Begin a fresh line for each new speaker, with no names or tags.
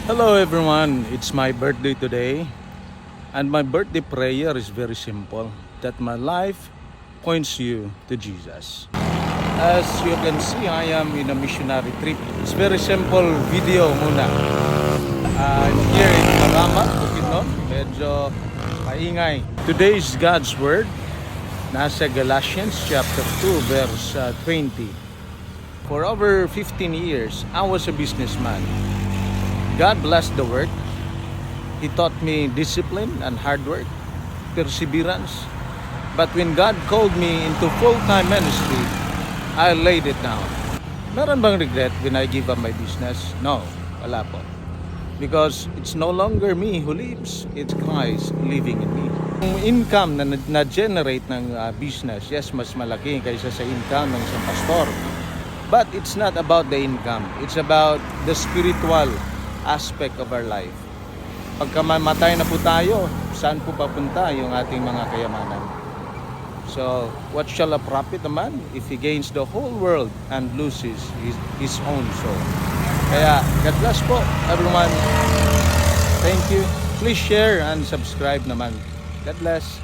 Hello everyone, it's my birthday today and my birthday prayer is very simple, that my life points you to Jesus. As you can see, I am in a missionary trip. It's very simple video muna. I'm here in Marama, Bukidnon. Medyo maingay. Today is God's Word. Nasa Galatians chapter 2 verse 20. For over 15 years, I was a businessman. God blessed the work. He taught me discipline and hard work, perseverance. But when God called me into full-time ministry, I laid it down. Meron bang regret when I give up my business? No, wala po. Because it's no longer me who lives, it's Christ living in me. Yung income na generate ng business, yes, mas malaki kaysa sa income ng isang pastor. But it's not about the income. It's about the spiritual aspect of our life. Pagka mamatay na po tayo, saan po papunta yung ating mga kayamanan? So, what shall a profit a man if he gains the whole world and loses his own soul? Kaya, God bless po, everyone. Thank you. Please share and subscribe naman. God bless.